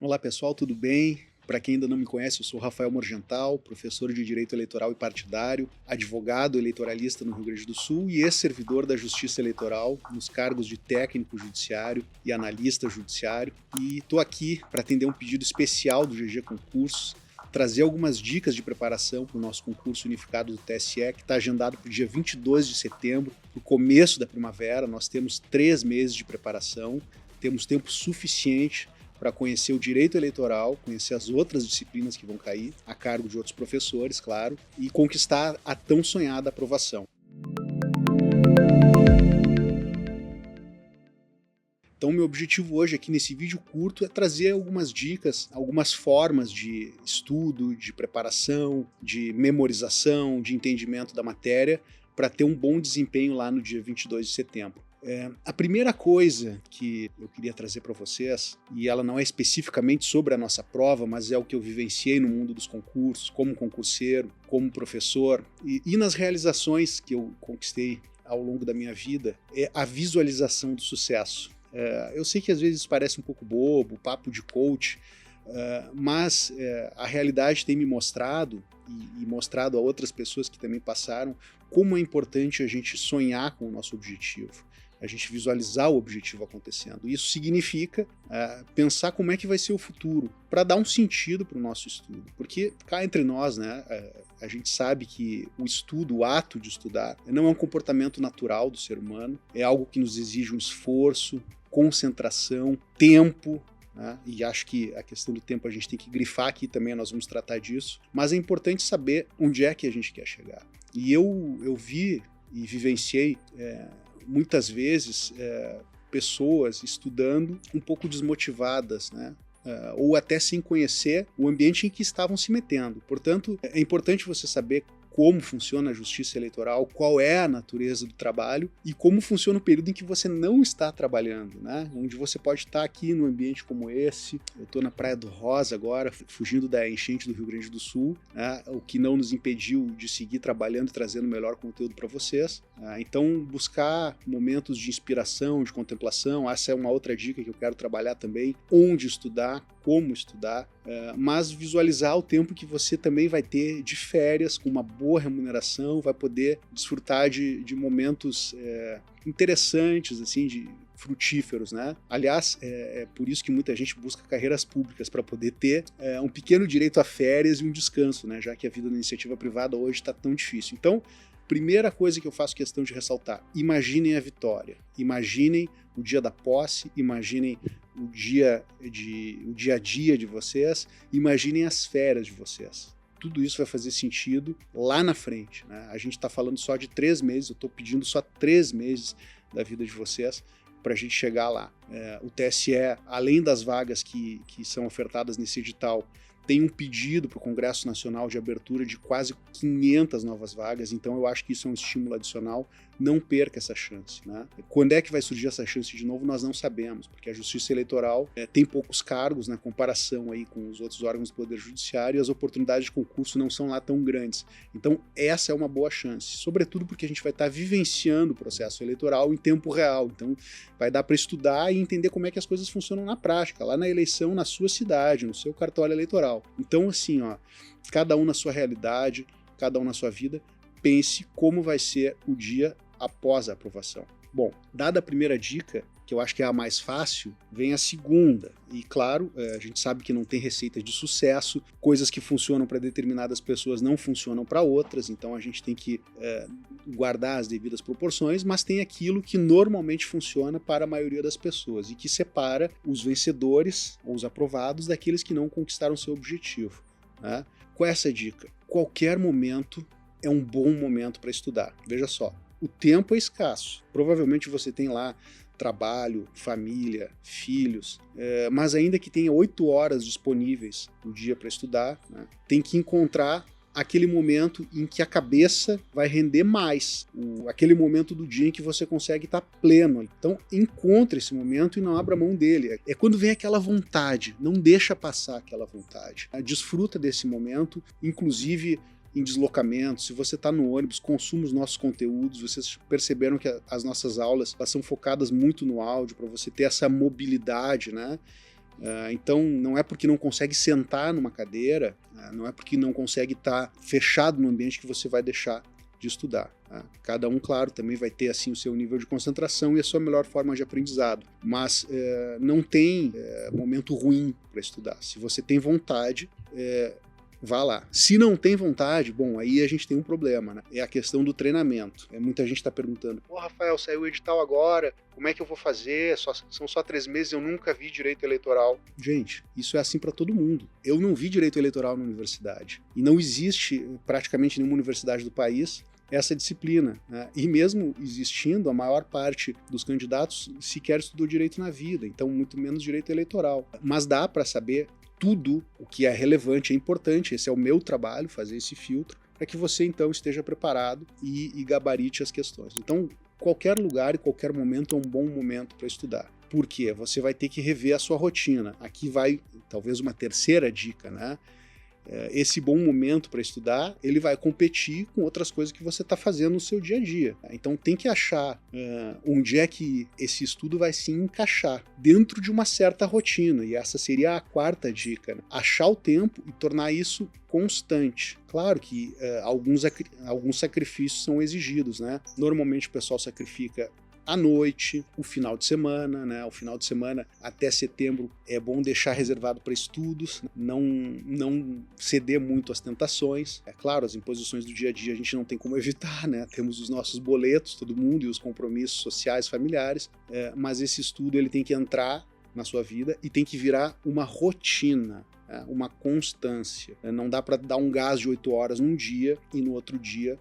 Olá pessoal, tudo bem? Para quem ainda não me conhece, eu sou Rafael Morgental, professor de Direito Eleitoral e Partidário, advogado eleitoralista no Rio Grande do Sul e ex-servidor da Justiça Eleitoral nos cargos de técnico judiciário e analista judiciário. E estou aqui para atender um pedido especial do GG Concursos, trazer algumas dicas de preparação para o nosso concurso unificado do TSE, que está agendado para o dia 22 de setembro, no começo da primavera. Nós temos 3 meses de preparação, temos tempo suficiente para conhecer o direito eleitoral, conhecer as outras disciplinas que vão cair, a cargo de outros professores, claro, e conquistar a tão sonhada aprovação. Então, meu objetivo hoje aqui nesse vídeo curto é trazer algumas dicas, algumas formas de estudo, de preparação, de memorização, de entendimento da matéria, para ter um bom desempenho lá no dia 22 de setembro. A primeira coisa que eu queria trazer para vocês, e ela não é especificamente sobre a nossa prova, mas é o que eu vivenciei no mundo dos concursos, como concurseiro, como professor, e nas realizações que eu conquistei ao longo da minha vida, é a visualização do sucesso. Eu sei que às vezes parece um pouco bobo, papo de coach, mas a realidade tem me mostrado, e mostrado a outras pessoas que também passaram, como é importante a gente sonhar com o nosso objetivo, a gente visualizar o objetivo acontecendo. Isso significa pensar como é que vai ser o futuro, para dar um sentido para o nosso estudo. Porque cá entre nós, né, a gente sabe que o estudo, o ato de estudar, não é um comportamento natural do ser humano, é algo que nos exige um esforço, concentração, tempo, né? E acho que a questão do tempo a gente tem que grifar aqui também, nós vamos tratar disso, mas é importante saber onde é que a gente quer chegar. E eu vi e vivenciei muitas vezes pessoas estudando um pouco desmotivadas, né? Ou até sem conhecer o ambiente em que estavam se metendo. Portanto, é importante você saber como funciona a justiça eleitoral, qual é a natureza do trabalho e como funciona o período em que você não está trabalhando, né? Onde você pode estar aqui num ambiente como esse. Eu estou na Praia do Rosa agora, fugindo da enchente do Rio Grande do Sul, né? O que não nos impediu de seguir trabalhando e trazendo o melhor conteúdo para vocês. Então, buscar momentos de inspiração, de contemplação, essa é uma outra dica que eu quero trabalhar também, onde estudar, como estudar, mas visualizar o tempo que você também vai ter de férias, com uma boa remuneração, vai poder desfrutar de momentos interessantes, assim, frutíferos, né? Aliás, é por isso que muita gente busca carreiras públicas, para poder ter um pequeno direito a férias e um descanso, né? Já que a vida da iniciativa privada hoje está tão difícil. Então, primeira coisa que eu faço questão de ressaltar: imaginem a vitória, imaginem o dia da posse, imaginem o dia a dia de vocês, imaginem as férias de vocês. Tudo isso vai fazer sentido lá na frente, né? A gente está falando só de 3 meses, eu estou pedindo só 3 meses da vida de vocês para a gente chegar lá. O TSE, além das vagas que são ofertadas nesse edital, tem um pedido para o Congresso Nacional de abertura de quase 500 novas vagas, então eu acho que isso é um estímulo adicional. Não perca essa chance, né? Quando é que vai surgir essa chance de novo, nós não sabemos, porque a Justiça Eleitoral tem poucos cargos na comparação aí com os outros órgãos do Poder Judiciário, e as oportunidades de concurso não são lá tão grandes. Então essa é uma boa chance, sobretudo porque a gente vai estar vivenciando o processo eleitoral em tempo real, então vai dar para estudar e entender como é que as coisas funcionam na prática, lá na eleição, na sua cidade, no seu cartório eleitoral. Então assim, cada um na sua realidade, cada um na sua vida, pense como vai ser o dia após a aprovação. Bom, dada a primeira dica, que eu acho que é a mais fácil, vem a segunda. E claro, a gente sabe que não tem receita de sucesso, coisas que funcionam para determinadas pessoas não funcionam para outras, então a gente tem que guardar as devidas proporções, mas tem aquilo que normalmente funciona para a maioria das pessoas e que separa os vencedores, ou os aprovados, daqueles que não conquistaram seu objetivo, né? Qual é essa dica? Qualquer momento é um bom momento para estudar. Veja só, o tempo é escasso. Provavelmente você tem lá trabalho, família, filhos, mas ainda que tenha 8 horas disponíveis no dia para estudar, né, tem que encontrar aquele momento em que a cabeça vai render mais, aquele momento do dia em que você consegue estar pleno. Então encontre esse momento e não abra mão dele. É quando vem aquela vontade, não deixa passar aquela vontade. Desfruta desse momento, inclusive em deslocamento. Se você está no ônibus, consuma os nossos conteúdos. Vocês perceberam que as nossas aulas, elas são focadas muito no áudio, para você ter essa mobilidade, né? Então, não é porque não consegue sentar numa cadeira, não é porque não consegue estar fechado no ambiente que você vai deixar de estudar. Cada um, claro, também vai ter assim o seu nível de concentração e a sua melhor forma de aprendizado, mas não tem momento ruim para estudar. Se você tem vontade, vá lá. Se não tem vontade, bom, aí a gente tem um problema, né? É a questão do treinamento. Muita gente está perguntando, pô, Rafael, saiu o edital agora, como é que eu vou fazer? São só 3 meses, eu nunca vi direito eleitoral. Gente, isso é assim para todo mundo. Eu não vi direito eleitoral na universidade. E não existe praticamente nenhuma universidade do país essa disciplina, né? E mesmo existindo, a maior parte dos candidatos sequer estudou direito na vida, então muito menos direito eleitoral. Mas dá para saber tudo o que é relevante, é importante, esse é o meu trabalho, fazer esse filtro, para que você então esteja preparado e gabarite as questões. Então, qualquer lugar e qualquer momento é um bom momento para estudar. Por quê? Você vai ter que rever a sua rotina. Aqui vai talvez uma terceira dica, né? Esse bom momento para estudar, ele vai competir com outras coisas que você está fazendo no seu dia a dia. Então tem que achar onde é que esse estudo vai se encaixar dentro de uma certa rotina, e essa seria a quarta dica, né? Achar o tempo e tornar isso constante. Claro que alguns sacrifícios são exigidos, né? Normalmente o pessoal sacrifica à noite, o final de semana, né? O final de semana até setembro é bom deixar reservado para estudos, não ceder muito às tentações. É claro, as imposições do dia a dia a gente não tem como evitar, né? Temos os nossos boletos, todo mundo, e os compromissos sociais, familiares, mas esse estudo ele tem que entrar na sua vida e tem que virar uma rotina, uma constância. Não dá para dar um gás de 8 horas num dia e no outro dia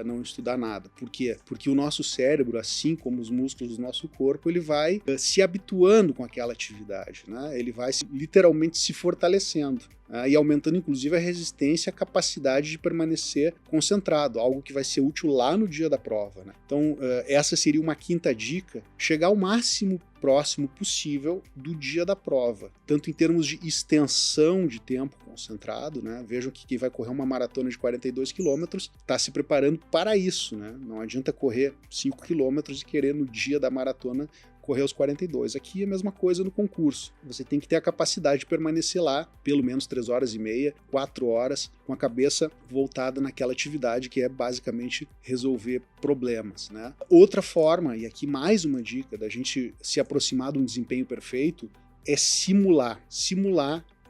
não estudar nada. Por quê? Porque o nosso cérebro, assim como os músculos do nosso corpo, ele vai se habituando com aquela atividade, né? Ele vai literalmente se fortalecendo, e aumentando inclusive a resistência, a capacidade de permanecer concentrado, algo que vai ser útil lá no dia da prova, né? Então essa seria uma quinta dica, chegar ao máximo próximo possível do dia da prova, tanto em termos de extensão de tempo concentrado, né? Vejam que quem vai correr uma maratona de 42 quilômetros está se preparando para isso, né? Não adianta correr 5 quilômetros e querer no dia da maratona correr os 42. Aqui é a mesma coisa no concurso. Você tem que ter a capacidade de permanecer lá pelo menos 3 horas e meia, 4 horas, com a cabeça voltada naquela atividade que é basicamente resolver problemas, né? Outra forma, e aqui mais uma dica da gente se aproximar de um desempenho perfeito, é simular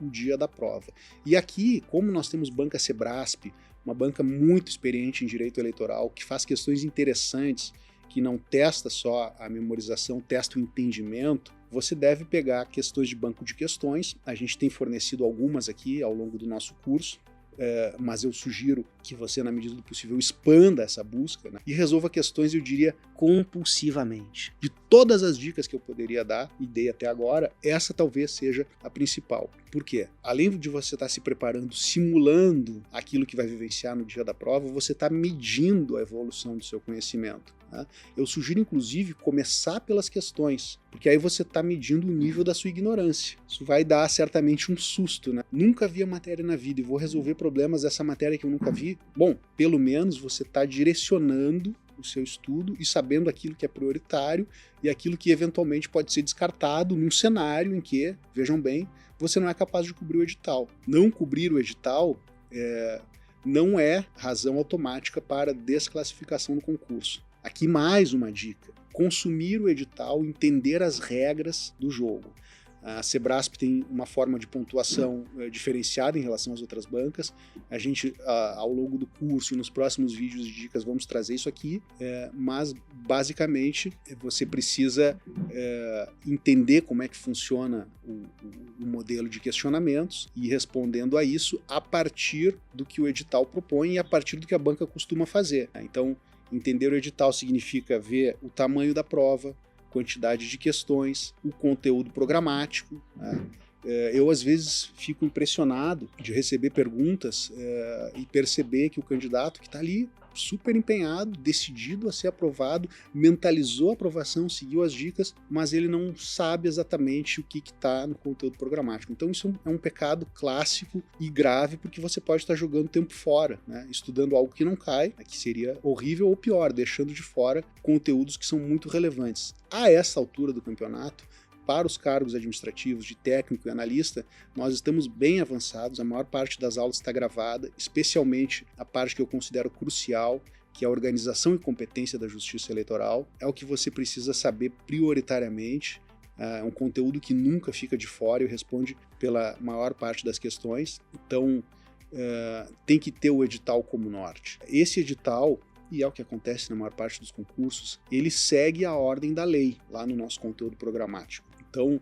o dia da prova. E aqui, como nós temos banca Sebrasp, uma banca muito experiente em direito eleitoral, que faz questões interessantes, que não testa só a memorização, testa o entendimento, você deve pegar questões de banco de questões. A gente tem fornecido algumas aqui ao longo do nosso curso, mas eu sugiro que você, na medida do possível, expanda essa busca, né? E resolva questões, eu diria, compulsivamente. De todas as dicas que eu poderia dar, e dei até agora, essa talvez seja a principal. Por quê? Além de você estar se preparando, simulando aquilo que vai vivenciar no dia da prova, você está medindo a evolução do seu conhecimento, né? Eu sugiro, inclusive, começar pelas questões, porque aí você está medindo o nível da sua ignorância. Isso vai dar certamente um susto, né? Nunca vi a matéria na vida e vou resolver problemas dessa matéria que eu nunca vi. Bom, pelo menos você está direcionando o seu estudo e sabendo aquilo que é prioritário e aquilo que eventualmente pode ser descartado num cenário em que, vejam bem, você não é capaz de cobrir o edital. Não cobrir o edital não é razão automática para desclassificação no concurso. Aqui mais uma dica: consumir o edital, entender as regras do jogo. A Sebrasp tem uma forma de pontuação diferenciada em relação às outras bancas. A gente, ao longo do curso e nos próximos vídeos de dicas, vamos trazer isso aqui, mas basicamente você precisa entender como é que funciona o modelo de questionamentos e respondendo a isso a partir do que o edital propõe e a partir do que a banca costuma fazer. Então, entender o edital significa ver o tamanho da prova, quantidade de questões, o conteúdo programático, né? Eu, às vezes, fico impressionado de receber perguntas e perceber que o candidato que está ali super empenhado, decidido a ser aprovado, mentalizou a aprovação, seguiu as dicas, mas ele não sabe exatamente o que está no conteúdo programático. Então isso é um pecado clássico e grave, porque você pode estar jogando tempo fora, né? Estudando algo que não cai, que seria horrível, ou pior, deixando de fora conteúdos que são muito relevantes. A essa altura do campeonato, para os cargos administrativos de técnico e analista, nós estamos bem avançados, a maior parte das aulas está gravada, especialmente a parte que eu considero crucial, que é a organização e competência da justiça eleitoral. É o que você precisa saber prioritariamente. É um conteúdo que nunca fica de fora e responde pela maior parte das questões. Então, tem que ter o edital como norte. Esse edital, e é o que acontece na maior parte dos concursos, ele segue a ordem da lei, lá no nosso conteúdo programático. Então,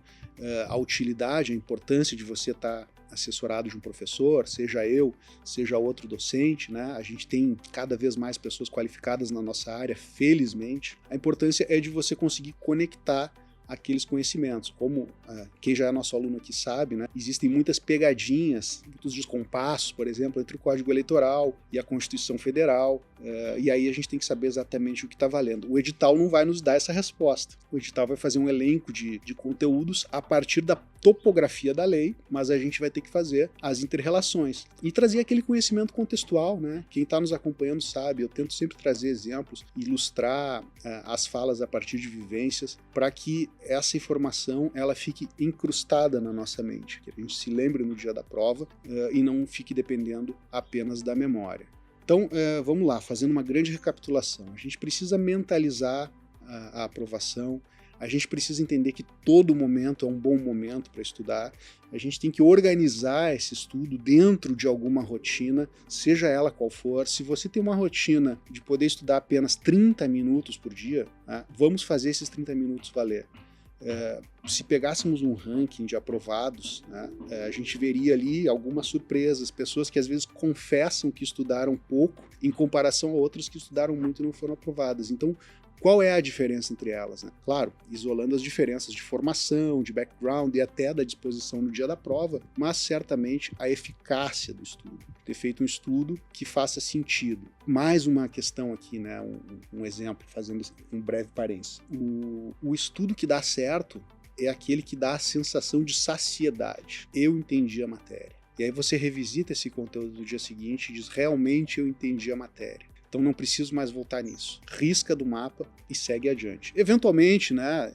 a utilidade, a importância de você estar assessorado de um professor, seja eu, seja outro docente, né? A gente tem cada vez mais pessoas qualificadas na nossa área, felizmente. A importância é de você conseguir conectar aqueles conhecimentos. Como quem já é nosso aluno aqui sabe, né, existem muitas pegadinhas, muitos descompassos, por exemplo, entre o Código Eleitoral e a Constituição Federal, e aí a gente tem que saber exatamente o que está valendo. O edital não vai nos dar essa resposta. O edital vai fazer um elenco de conteúdos a partir da topografia da lei, mas a gente vai ter que fazer as inter-relações e trazer aquele conhecimento contextual, né? Quem está nos acompanhando sabe, eu tento sempre trazer exemplos, ilustrar as falas a partir de vivências, para que essa informação ela fique incrustada na nossa mente, que a gente se lembre no dia da prova e não fique dependendo apenas da memória. Então, vamos lá, fazendo uma grande recapitulação. A gente precisa mentalizar a aprovação, a gente precisa entender que todo momento é um bom momento para estudar, a gente tem que organizar esse estudo dentro de alguma rotina, seja ela qual for. Se você tem uma rotina de poder estudar apenas 30 minutos por dia, né, vamos fazer esses 30 minutos valer. Se pegássemos um ranking de aprovados, né, a gente veria ali algumas surpresas, pessoas que às vezes confessam que estudaram pouco em comparação a outras que estudaram muito e não foram aprovadas. Então, qual é a diferença entre elas? Né? Claro, isolando as diferenças de formação, de background e até da disposição no dia da prova, mas certamente a eficácia do estudo. Ter feito um estudo que faça sentido. Mais uma questão aqui, né? Um exemplo, fazendo um breve parênteses. O estudo que dá certo é aquele que dá a sensação de saciedade. Eu entendi a matéria. E aí você revisita esse conteúdo do dia seguinte e diz, realmente eu entendi a matéria. Então não preciso mais voltar nisso. Risca do mapa e segue adiante. Eventualmente, né,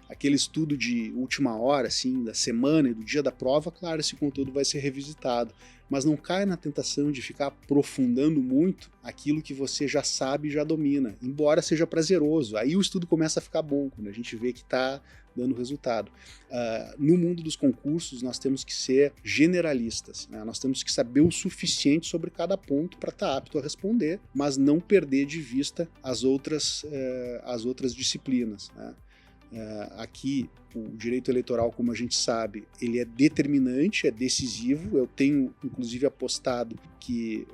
aquele estudo de última hora, assim, da semana e do dia da prova, claro, esse conteúdo vai ser revisitado. Mas não caia na tentação de ficar aprofundando muito aquilo que você já sabe e já domina, embora seja prazeroso. Aí o estudo começa a ficar bom, quando a gente vê que está dando resultado. No mundo dos concursos, nós temos que ser generalistas, né? Nós temos que saber o suficiente sobre cada ponto para estar apto a responder, mas não perder de vista as outras disciplinas, né? Aqui, o direito eleitoral, como a gente sabe, ele é determinante, é decisivo. Eu tenho, inclusive, apostado que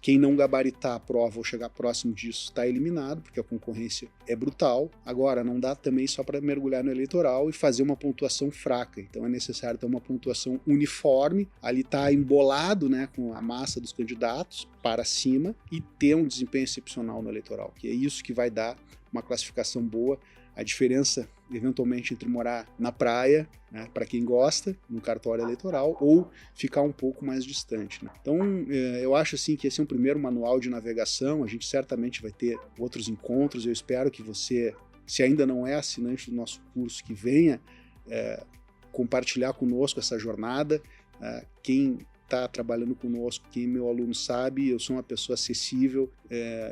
quem não gabaritar a prova ou chegar próximo disso está eliminado, porque a concorrência é brutal. Agora, não dá também só para mergulhar no eleitoral e fazer uma pontuação fraca. Então é necessário ter uma pontuação uniforme, ali está embolado, né, com a massa dos candidatos para cima, e ter um desempenho excepcional no eleitoral, que é isso que vai dar uma classificação boa. A diferença, eventualmente, entre morar na praia, né, para quem gosta, no cartório eleitoral, ou ficar um pouco mais distante, né? Então, eu acho assim que esse é um primeiro manual de navegação. A gente certamente vai ter outros encontros. Eu espero que você, se ainda não é assinante do nosso curso, que venha compartilhar conosco essa jornada. Quem está trabalhando conosco, quem é meu aluno sabe, eu sou uma pessoa acessível.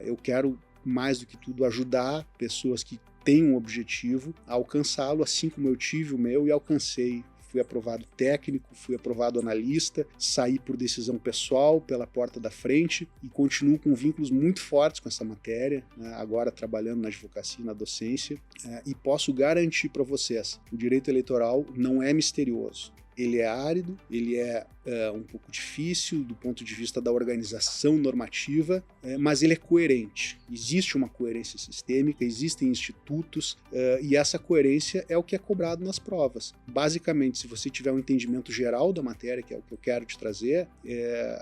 Eu quero, mais do que tudo, ajudar pessoas que têm um objetivo a alcançá-lo, assim como eu tive o meu e alcancei. Fui aprovado técnico, fui aprovado analista, saí por decisão pessoal pela porta da frente e continuo com vínculos muito fortes com essa matéria, né, agora trabalhando na advocacia e na docência, e posso garantir para vocês, o direito eleitoral não é misterioso. Ele é árido, ele é um pouco difícil do ponto de vista da organização normativa, mas ele é coerente. Existe uma coerência sistêmica, existem institutos, e essa coerência é o que é cobrado nas provas. Basicamente, se você tiver um entendimento geral da matéria, que é o que eu quero te trazer,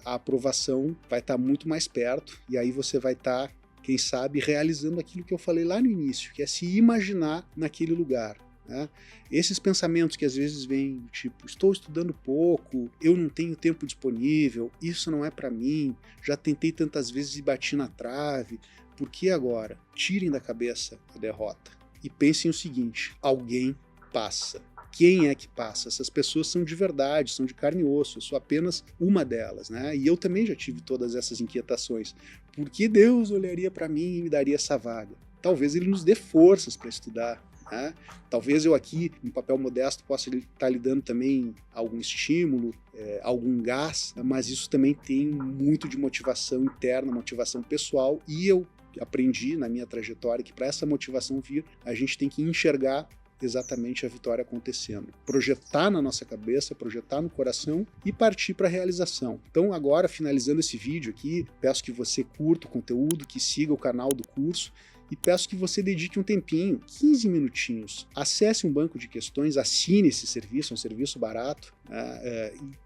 a aprovação vai estar muito mais perto, e aí você vai estar, quem sabe, realizando aquilo que eu falei lá no início, que é se imaginar naquele lugar. Né? Esses pensamentos que às vezes vêm, tipo, estou estudando pouco, eu não tenho tempo disponível, isso não é para mim, já tentei tantas vezes e bati na trave, por que agora? Tirem da cabeça a derrota e pensem o seguinte: alguém passa? Quem é que passa? Essas pessoas são de verdade, são de carne e osso, eu sou apenas uma delas, né? E eu também já tive todas essas inquietações. Por que Deus olharia para mim e me daria essa vaga? Talvez ele nos dê forças para estudar, né? Talvez eu aqui, em papel modesto, possa estar lhe dando também algum estímulo, algum gás, mas isso também tem muito de motivação interna, motivação pessoal, e eu aprendi na minha trajetória que para essa motivação vir, a gente tem que enxergar exatamente a vitória acontecendo. Projetar na nossa cabeça, projetar no coração e partir para a realização. Então agora, finalizando esse vídeo aqui, peço que você curta o conteúdo, que siga o canal do curso e peço que você dedique um tempinho, 15 minutinhos, acesse um banco de questões, assine esse serviço, é um serviço barato,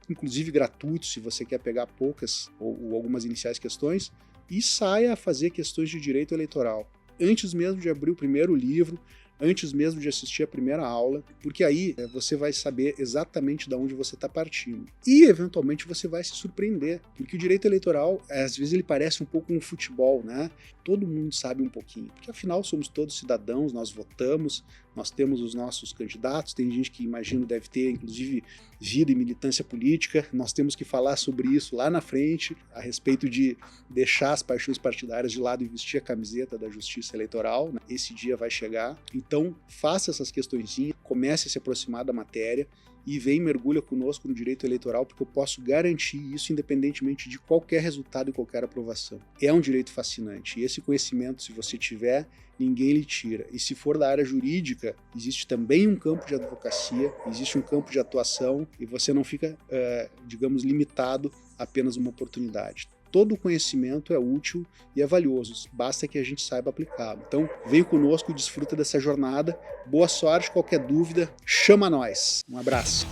inclusive gratuito se você quer pegar poucas ou algumas iniciais questões, e saia a fazer questões de direito eleitoral. Antes mesmo de abrir o primeiro livro, antes mesmo de assistir a primeira aula, porque aí você vai saber exatamente de onde você está partindo. E, eventualmente, você vai se surpreender, porque o direito eleitoral, às vezes, ele parece um pouco um futebol, né? Todo mundo sabe um pouquinho, porque, afinal, somos todos cidadãos, nós votamos, nós temos os nossos candidatos, tem gente que, imagino, deve ter, inclusive, vida e militância política, nós temos que falar sobre isso lá na frente, a respeito de deixar as paixões partidárias de lado e vestir a camiseta da justiça eleitoral, né? Esse dia vai chegar. Então, faça essas questõezinhas, comece a se aproximar da matéria e vem e mergulha conosco no direito eleitoral, porque eu posso garantir isso independentemente de qualquer resultado e qualquer aprovação. É um direito fascinante e esse conhecimento, se você tiver, ninguém lhe tira. E se for da área jurídica, existe também um campo de advocacia, existe um campo de atuação e você não fica, digamos, limitado a apenas uma oportunidade. Todo o conhecimento é útil e é valioso, basta que a gente saiba aplicá-lo. Então, vem conosco e desfruta dessa jornada. Boa sorte, qualquer dúvida, chama nós. Um abraço.